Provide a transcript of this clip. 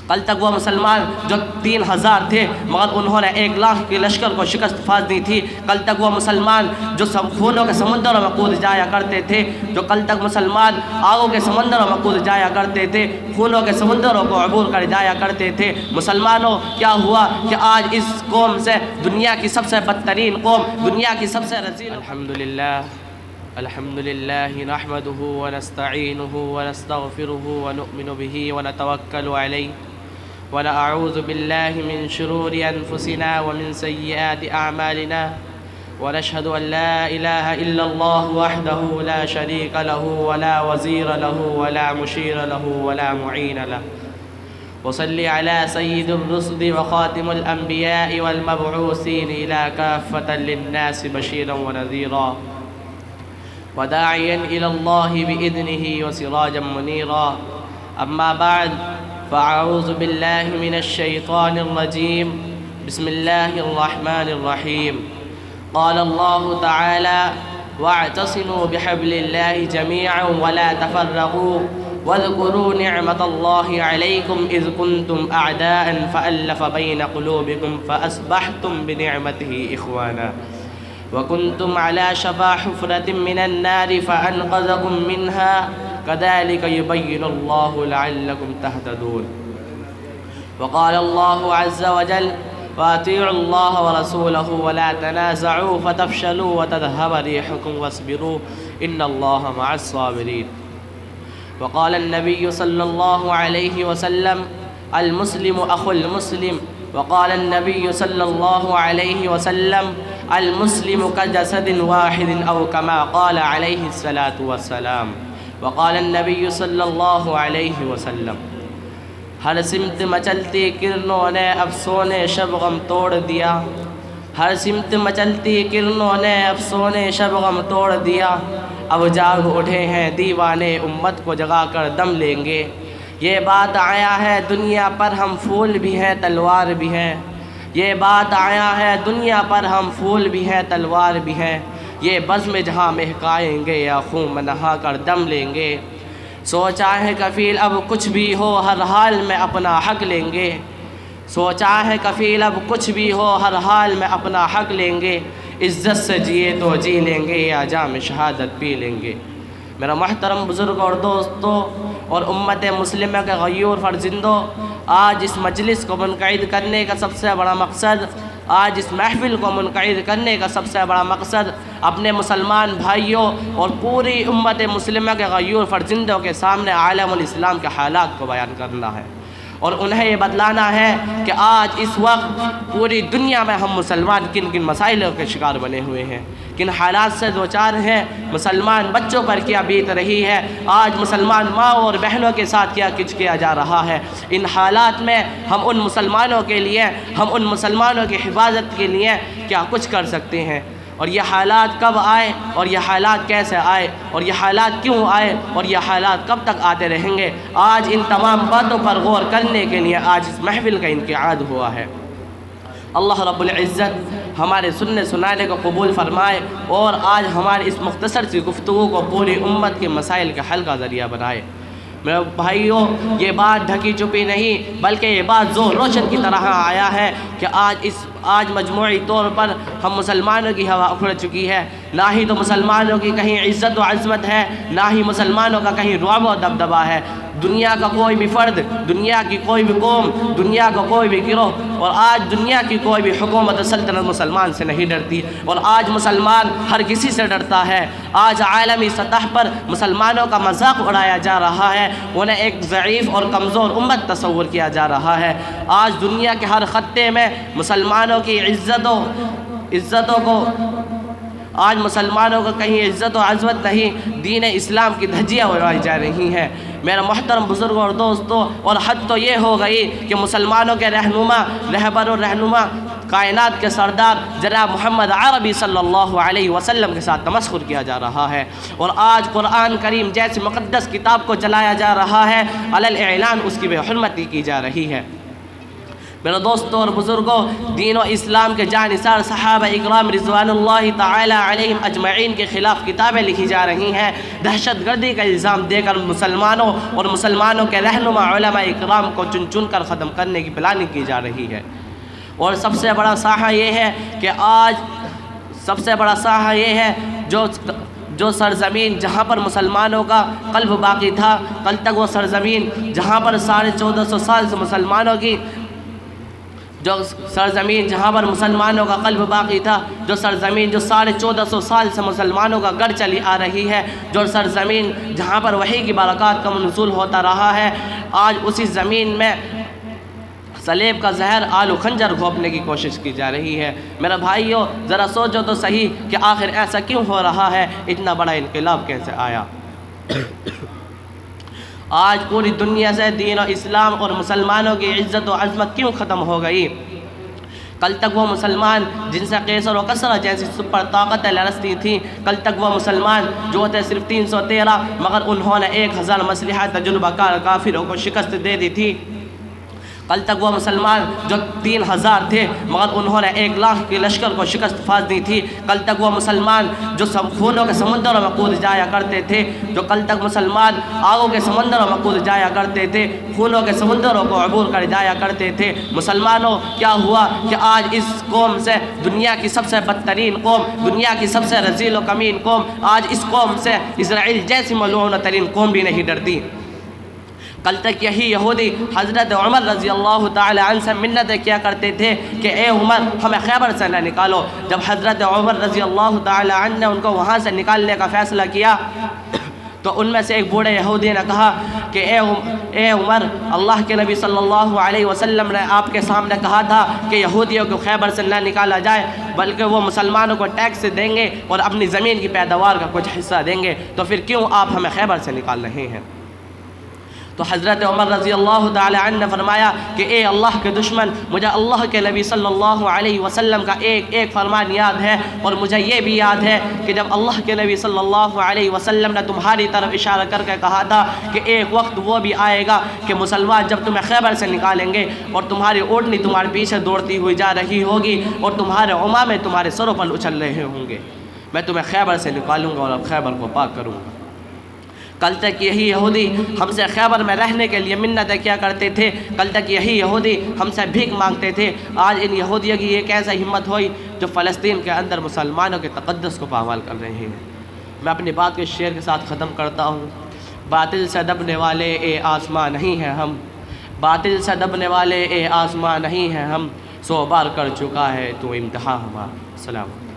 کل تک وہ مسلمان جو 3000 تھے مگر انہوں نے 1 لاکھ کے لشکر کو شکست فاز دی تھی. کل تک وہ مسلمان جو خونوں کے سمندروں میں کود جایا کرتے تھے، جو کل تک مسلمان آگوں کے سمندروں میں کود جایا کرتے تھے، خونوں کے سمندروں کو عبور کر جایا کرتے تھے. مسلمانوں کیا ہوا کہ آج اس قوم سے دنیا کی سب سے بدترین قوم، دنیا کی سب سے رذیل. الحمد لله نحمده ونستعينه ونستغفره ونؤمن به ونتوكل عليه ونعوذ بالله من شرور أنفسنا ومن سيئات أعمالنا ونشهد أن لا إله إلا الله وحده لا شريك له ولا وزير له ولا مشير له ولا معين له. وصل على سيد الرسل وخاتم الأنبياء والمبعوثين إلى كافة للناس بشيرا ونذيرا وداعيا إلى الله بإذنه وسراجا منيرا. أما بعد فأعوذ بالله من الشيطان الرجيم. بسم الله الرحمن الرحيم. قال الله تعالى: واعتصموا بحبل الله جميعا ولا تفرقوا واذكروا نعمة الله عليكم إذ كنتم أعداء فألف بين قلوبكم فأصبحتم بنعمته إخوانا وكنتم على شفا حفرة من النار فأنقذكم منها كذلك يبين الله لعلكم تهتدون. وقال الله عز وجل: وأطيعوا الله ورسوله ولا تنازعوا فتفشلوا وتذهب ريحكم واصبروا إن الله مع الصابرين. وقال النبي صلى الله عليه وسلم: المسلم أخو المسلم. وقال النبي صلى الله عليه وسلم: المسلم كجسد واحد أو كما قال عليه الصلاة والسلام. وقال النبي صلی اللہ علیہ وسلم: ہر سمت مچلتی کرنوں نے افسون شب غم توڑ دیا. ہر سمت مچلتی کرنوں نے افسون شب غم توڑ دیا. اب جاگ اٹھے ہیں دیوانے امت کو جگا کر دم لیں گے. یہ بات آیا ہے دنیا پر ہم پھول بھی ہیں تلوار بھی ہیں. یہ بات آیا ہے دنیا پر ہم پھول بھی ہیں تلوار بھی ہیں. یہ بزم جہاں مہکائیں گے یا خون میں نہا کر دم لیں گے. سوچا ہے کفیل اب کچھ بھی ہو ہر حال میں اپنا حق لیں گے. سوچا ہے کفیل اب کچھ بھی ہو ہر حال میں اپنا حق لیں گے. عزت سے جیے تو جی لیں گے یا جام شہادت پی لیں گے. میرا محترم بزرگ اور دوستوں اور امت مسلمہ کے غیور فرزندوں، آج اس مجلس کو منعقد کرنے کا سب سے بڑا مقصد، آج اس محفل کو منعقد کرنے کا سب سے بڑا مقصد اپنے مسلمان بھائیوں اور پوری امت مسلمہ کے غیور فرزندوں کے سامنے عالم الاسلام کے حالات کو بیان کرنا ہے اور انہیں یہ بتلانا ہے کہ آج اس وقت پوری دنیا میں ہم مسلمان کن کن مسائلوں کے شکار بنے ہوئے ہیں، کن حالات سے دوچار ہیں. مسلمان بچوں پر کیا بیت رہی ہے، آج مسلمان ماں اور بہنوں کے ساتھ کیا کچھ کیا جا رہا ہے. ان حالات میں ہم ان مسلمانوں کے لیے، ہم ان مسلمانوں کی حفاظت کے لیے کیا کچھ کر سکتے ہیں. اور یہ حالات کب آئے اور یہ حالات کیسے آئے اور یہ حالات کیوں آئے اور یہ حالات کب تک آتے رہیں گے، آج ان تمام باتوں پر غور کرنے کے لیے آج اس محفل کا انعقاد ہوا ہے. اللہ رب العزت ہمارے سننے سنانے کو قبول فرمائے اور آج ہماری اس مختصر سی گفتگو کو پوری امت کے مسائل کے حل کا ذریعہ بنائے. میرے بھائیوں، یہ بات ڈھکی چھپی نہیں بلکہ یہ بات زور روشن کی طرح آیا ہے کہ آج مجموعی طور پر ہم مسلمانوں کی ہوا اکھڑ چکی ہے. نہ ہی تو مسلمانوں کی کہیں عزت و عظمت ہے، نہ ہی مسلمانوں کا کہیں رعب و دبدبہ ہے. دنیا کا کوئی بھی فرد، دنیا کی کوئی بھی قوم، دنیا کا کوئی بھی گروہ اور آج دنیا کی کوئی بھی حکومت و سلطنت مسلمان سے نہیں ڈرتی اور آج مسلمان ہر کسی سے ڈرتا ہے. آج عالمی سطح پر مسلمانوں کا مذاق اڑایا جا رہا ہے، انہیں ایک ضعیف اور کمزور امت تصور کیا جا رہا ہے. آج دنیا کے ہر خطے میں مسلمانوں کی عزتوں کو آج مسلمانوں کو کہیں عزت و عظمت نہیں، دین اسلام کی دھجیاں اڑائی جا رہی ہیں. میرا محترم بزرگوں اور دوستوں، اور حد تو یہ ہو گئی کہ مسلمانوں کے رہبر و رہنما کائنات کے سردار جناب محمد عربی صلی اللہ علیہ وسلم کے ساتھ تمسخر کیا جا رہا ہے اور آج قرآن کریم جیسی مقدس کتاب کو جلایا جا رہا ہے، علی الاعلان اس کی بے حرمتی کی جا رہی ہے. میرے دوستوں اور بزرگوں، دین و اسلام کے جانثار صحابہ اکرام رضوان اللہ تعالی علیہم اجمعین کے خلاف کتابیں لکھی جا رہی ہیں، دہشت گردی کا الزام دے کر مسلمانوں اور مسلمانوں کے رہنما علماء اکرام کو چن چن کر ختم کرنے کی پلاننگ کی جا رہی ہے۔ اور سب سے بڑا ساحہ یہ ہے کہ آج جو سرزمین جہاں پر مسلمانوں کا قلب باقی تھا، کل تک وہ سرزمین جہاں پر 1450 سال سے مسلمانوں کی جہاں پر مسلمانوں کا قلب باقی تھا، جو سرزمین جو 1450 سال سے مسلمانوں کا گڑھ چلی آ رہی ہے، جو سرزمین جہاں پر وحی کی برکات کا نزول ہوتا رہا ہے، آج اسی زمین میں سلیب کا زہر آلو خنجر گھونپنے کی کوشش کی جا رہی ہے۔ میرے بھائیوں، ذرا سوچو تو صحیح کہ آخر ایسا کیوں ہو رہا ہے؟ اتنا بڑا انقلاب کیسے آیا؟ آج پوری دنیا سے دین و اسلام اور مسلمانوں کی عزت و عظمت کیوں ختم ہو گئی؟ کل تک وہ مسلمان جن سے قیصر و کسرا جیسی سپر طاقتیں لرزتی تھیں، کل تک وہ مسلمان جو تھے صرف 313، مگر انہوں نے 1000 مسلحہ تجربہ کار کافروں کو شکست دے دی تھی۔ کل تک وہ مسلمان جو 3000 تھے، مگر انہوں نے 1 لاکھ کے لشکر کو شکست فاز دی تھی۔ کل تک وہ مسلمان جو خونوں کے سمندروں میں کود جایا کرتے تھے، جو کل تک مسلمان آگوں کے سمندروں میں کود جایا کرتے تھے، خونوں کے سمندروں کو عبور کر جایا کرتے تھے، مسلمانوں کیا ہوا کہ آج اس قوم سے، دنیا کی سب سے بدترین قوم، دنیا کی سب سے رذیل و کمین قوم، آج اس قوم سے اسرائیل جیسی ملعونہ ترین قوم بھی نہیں ڈرتی۔ کل تک یہی یہودی حضرت عمر رضی اللہ تعالی عنہ سے منتیں کیا کرتے تھے کہ اے عمر ہمیں خیبر سے نہ نکالو۔ جب حضرت عمر رضی اللہ تعالی عنہ نے ان کو وہاں سے نکالنے کا فیصلہ کیا تو ان میں سے ایک بوڑھے یہودی نے کہا کہ اے عمر، اللہ کے نبی صلی اللہ علیہ وسلم نے آپ کے سامنے کہا تھا کہ یہودیوں کو خیبر سے نہ نکالا جائے، بلکہ وہ مسلمانوں کو ٹیکس دیں گے اور اپنی زمین کی پیداوار کا کچھ حصہ دیں گے، تو پھر کیوں آپ ہمیں خیبر سے نکال رہے ہیں؟ تو حضرت عمر رضی اللہ تعالی عنہ نے فرمایا کہ اے اللہ کے دشمن، مجھے اللہ کے نبی صلی اللہ علیہ وسلم کا ایک فرمان یاد ہے، اور مجھے یہ بھی یاد ہے کہ جب اللہ کے نبی صلی اللہ علیہ وسلم نے تمہاری طرف اشارہ کر کے کہا تھا کہ ایک وقت وہ بھی آئے گا کہ مسلمان جب تمہیں خیبر سے نکالیں گے اور تمہاری اونٹنی تمہارے پیچھے دوڑتی ہوئی جا رہی ہوگی اور تمہارے عمامے تمہارے سروں پر اچھل رہے ہوں گے، میں تمہیں خیبر سے نکالوں گا اور خیبر کو پاک کروں گا۔ کل تک یہی یہودی ہم سے خیبر میں رہنے کے لیے منتیں کیا کرتے تھے، کل تک یہی یہودی ہم سے بھیک مانگتے تھے، آج ان یہودیوں کی یہ کیسا ہمت ہوئی جو فلسطین کے اندر مسلمانوں کے تقدس کو پامال کر رہے ہیں۔ میں اپنی بات کو شعر کے ساتھ ختم کرتا ہوں۔ باطل سے دبنے والے اے آسماں نہیں ہیں ہم، باطل سے دبنے والے اے آسماں نہیں ہیں ہم، 100 بار کر چکا ہے تو امتحان ہمارا۔ السلام علیکم۔